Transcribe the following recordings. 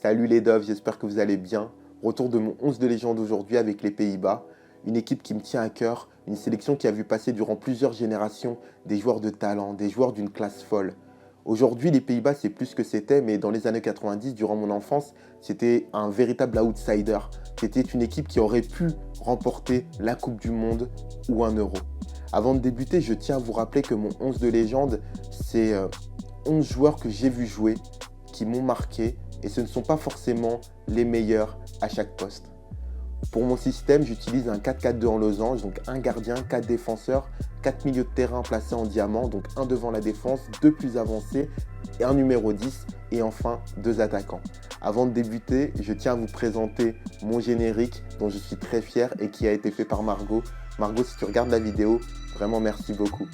Salut les Doves, j'espère que vous allez bien. Retour de mon 11 de légende aujourd'hui avec les Pays-Bas. Une équipe qui me tient à cœur, une sélection qui a vu passer durant plusieurs générations des joueurs de talent, des joueurs d'une classe folle. Aujourd'hui, les Pays-Bas, c'est plus que c'était, mais dans les années 90, durant mon enfance, c'était un véritable outsider. C'était une équipe qui aurait pu remporter la Coupe du Monde ou un Euro. Avant de débuter, je tiens à vous rappeler que mon 11 de légende, c'est 11 joueurs que j'ai vu jouer, qui m'ont marqué, et ce ne sont pas forcément les meilleurs à chaque poste. Pour mon système, j'utilise un 4-4-2 en losange, donc un gardien, 4 défenseurs, 4 milieux de terrain placés en diamant, donc un devant la défense, 2 plus avancés, et un numéro 10, et enfin 2 attaquants. Avant de débuter, je tiens à vous présenter mon générique dont je suis très fier et qui a été fait par Margot. Margot, si tu regardes la vidéo, vraiment merci beaucoup.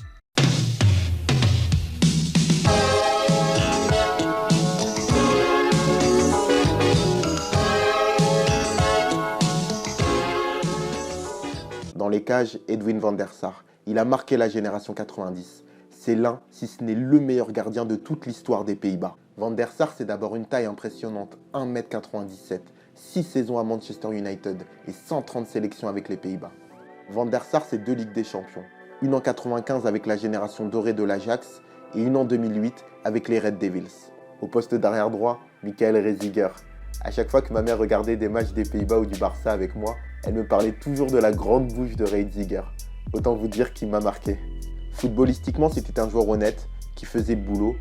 Dans les cages, Edwin van der Sar. Il a marqué la génération 90. C'est l'un, si ce n'est le meilleur gardien de toute l'histoire des Pays-Bas. Van der Sar, c'est d'abord une taille impressionnante, 1m97, 6 saisons à Manchester United et 130 sélections avec les Pays-Bas. Van der Sar, c'est 2 Ligues des Champions. Une en 95 avec la génération dorée de l'Ajax et une en 2008 avec les Red Devils. Au poste d'arrière droit, Michael Reiziger. À chaque fois que ma mère regardait des matchs des Pays-Bas ou du Barça avec moi, elle me parlait toujours de la grande bouche de Reiziger. Autant vous dire qu'il m'a marqué. Footballistiquement, c'était un joueur honnête, qui faisait le boulot.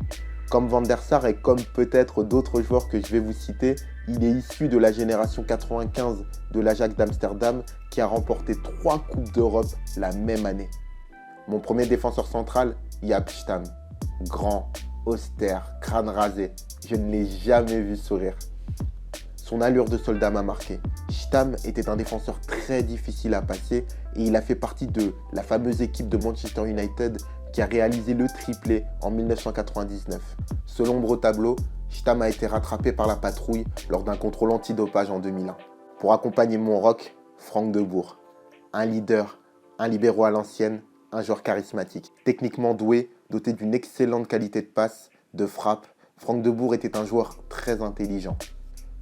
Comme Van der Sar et comme peut-être d'autres joueurs que je vais vous citer, il est issu de la génération 95 de l'Ajax d'Amsterdam qui a remporté 3 Coupes d'Europe la même année. Mon premier défenseur central, Jaap Stam. Grand, austère, crâne rasé. Je ne l'ai jamais vu sourire. Son allure de soldat m'a marqué. Stam était un défenseur très difficile à passer et il a fait partie de la fameuse équipe de Manchester United qui a réalisé le triplé en 1999. Ce l'ombre au tableau, Stam a été rattrapé par la patrouille lors d'un contrôle antidopage en 2001. Pour accompagner mon rock, Frank de Boer. Un leader, un libéro à l'ancienne, un joueur charismatique. Techniquement doué, doté d'une excellente qualité de passe, de frappe, Frank de Boer était un joueur très intelligent.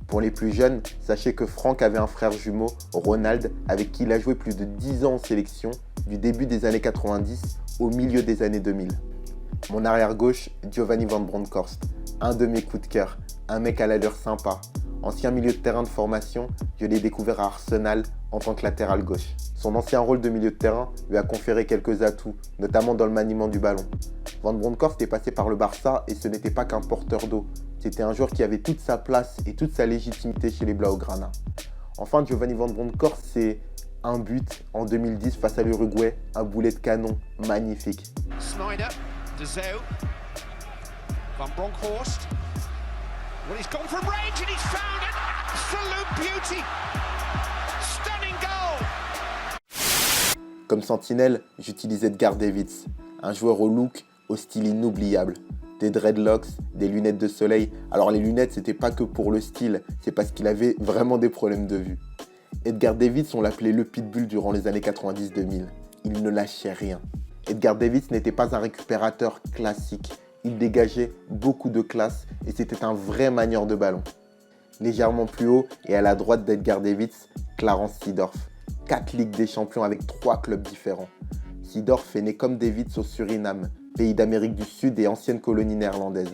Pour les plus jeunes, sachez que Franck avait un frère jumeau, Ronald, avec qui il a joué plus de 10 ans en sélection, du début des années 90 au milieu des années 2000. Mon arrière-gauche, Giovanni van Bronckhorst, un de mes coups de cœur, un mec à l'allure sympa. Ancien milieu de terrain de formation, je l'ai découvert à Arsenal en tant que latéral gauche. Son ancien rôle de milieu de terrain lui a conféré quelques atouts, notamment dans le maniement du ballon. Van Bronckhorst est passé par le Barça et ce n'était pas qu'un porteur d'eau. C'était un joueur qui avait toute sa place et toute sa légitimité chez les Blaugrana. Enfin, Giovanni van Bronckhorst, c'est un but en 2010 face à l'Uruguay, un boulet de canon magnifique. Snyder, De Zeeuw, Van Bronckhorst. Well, he's gone from range and he's found an absolute beauty. Stunning goal. Comme sentinelle, j'utilise Edgar Davids, un joueur au look, au style inoubliable. Des dreadlocks, des lunettes de soleil. Alors les lunettes, c'était pas que pour le style, c'est parce qu'il avait vraiment des problèmes de vue. Edgar Davids, on l'appelait le pitbull durant les années 90-2000. Il ne lâchait rien. Edgar Davids n'était pas un récupérateur classique. Il dégageait beaucoup de classe et c'était un vrai manieur de ballon. Légèrement plus haut et à la droite d'Edgar Davids, Clarence Seedorf. 4 Ligues des Champions avec 3 clubs différents. Seedorf est né comme Davids au Suriname, pays d'Amérique du Sud et ancienne colonie néerlandaise.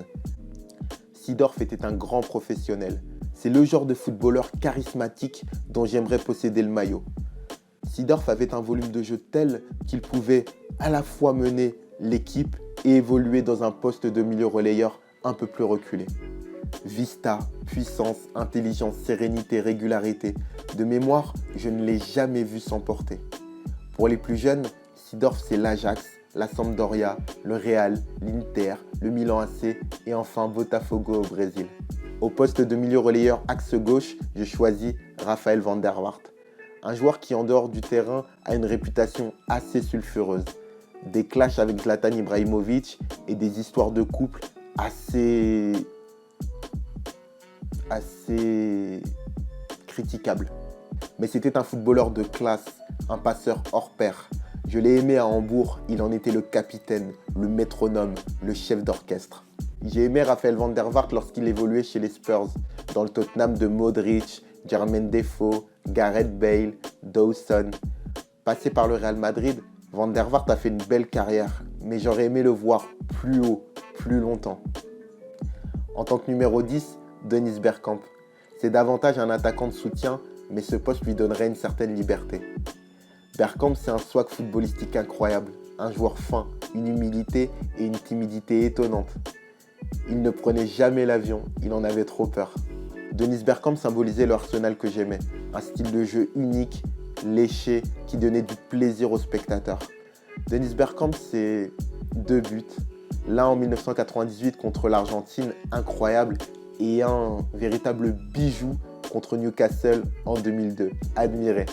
Seedorf était un grand professionnel. C'est le genre de footballeur charismatique dont j'aimerais posséder le maillot. Seedorf avait un volume de jeu tel qu'il pouvait à la fois mener l'équipe et évoluer dans un poste de milieu relayeur un peu plus reculé. Vista, puissance, intelligence, sérénité, régularité. De mémoire, je ne l'ai jamais vu s'emporter. Pour les plus jeunes, Seedorf c'est l'Ajax, la Sampdoria, le Real, l'Inter, le Milan AC et enfin Botafogo au Brésil. Au poste de milieu relayeur axe gauche, je choisis Raphaël van der Vaart. Un joueur qui en dehors du terrain a une réputation assez sulfureuse. Des clashs avec Zlatan Ibrahimovic et des histoires de couple assez critiquables. Mais c'était un footballeur de classe, un passeur hors pair. Je l'ai aimé à Hambourg, il en était le capitaine, le métronome, le chef d'orchestre. J'ai aimé Raphaël van der Vaart lorsqu'il évoluait chez les Spurs, dans le Tottenham de Modric, Jermaine Defoe, Gareth Bale, Dawson. Passé par le Real Madrid, Van der Vaart a fait une belle carrière, mais j'aurais aimé le voir plus haut, plus longtemps. En tant que numéro 10, Dennis Bergkamp. C'est davantage un attaquant de soutien, mais ce poste lui donnerait une certaine liberté. Bergkamp, c'est un swag footballistique incroyable, un joueur fin, une humilité et une timidité étonnante. Il ne prenait jamais l'avion, il en avait trop peur. Dennis Bergkamp symbolisait le Arsenal que j'aimais, un style de jeu unique, léché, qui donnait du plaisir aux spectateurs. Dennis Bergkamp, c'est 2 buts, l'un en 1998 contre l'Argentine, incroyable, et un véritable bijou contre Newcastle en 2002, admiré.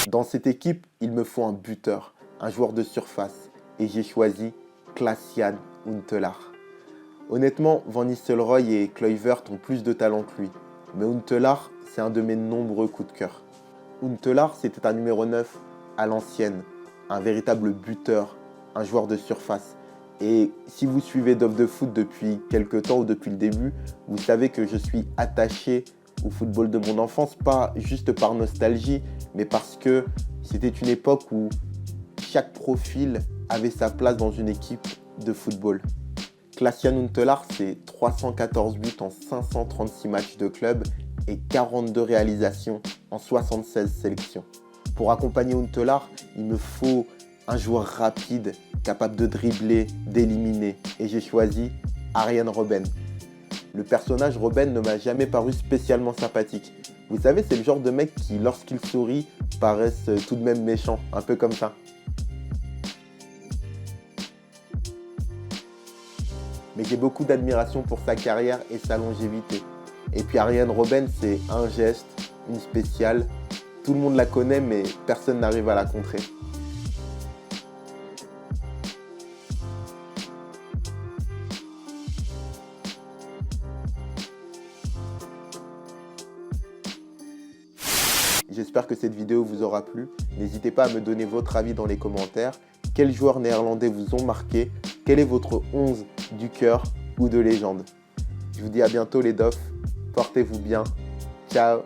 Dans cette équipe, il me faut un buteur, un joueur de surface, et j'ai choisi Klaas-Jan Huntelaar. Honnêtement, Van Nistelrooy et Kluivert ont plus de talent que lui, mais Huntelaar, c'est un de mes nombreux coups de cœur. Huntelaar, c'était un numéro 9 à l'ancienne, un véritable buteur, un joueur de surface. Et si vous suivez Dove de Foot depuis quelques temps ou depuis le début, vous savez que je suis attaché au football de mon enfance, pas juste par nostalgie, mais parce que c'était une époque où chaque profil avait sa place dans une équipe de football. Klaas-Jan Huntelaar, c'est 314 buts en 536 matchs de club et 42 réalisations en 76 sélections. Pour accompagner Huntelaar, il me faut un joueur rapide, capable de dribbler, d'éliminer, et j'ai choisi Arjen Robben. Le personnage Robben ne m'a jamais paru spécialement sympathique. Vous savez, c'est le genre de mec qui, lorsqu'il sourit, paraissent tout de même méchants, un peu comme ça. Mais j'ai beaucoup d'admiration pour sa carrière et sa longévité. Et puis Arjen Robben, c'est un geste, une spéciale. Tout le monde la connaît, mais personne n'arrive à la contrer. J'espère que cette vidéo vous aura plu. N'hésitez pas à me donner votre avis dans les commentaires. Quels joueurs néerlandais vous ont marqué? Quel est votre 11 du cœur ou de légende? Je vous dis à bientôt les Dofs. Portez-vous bien. Ciao.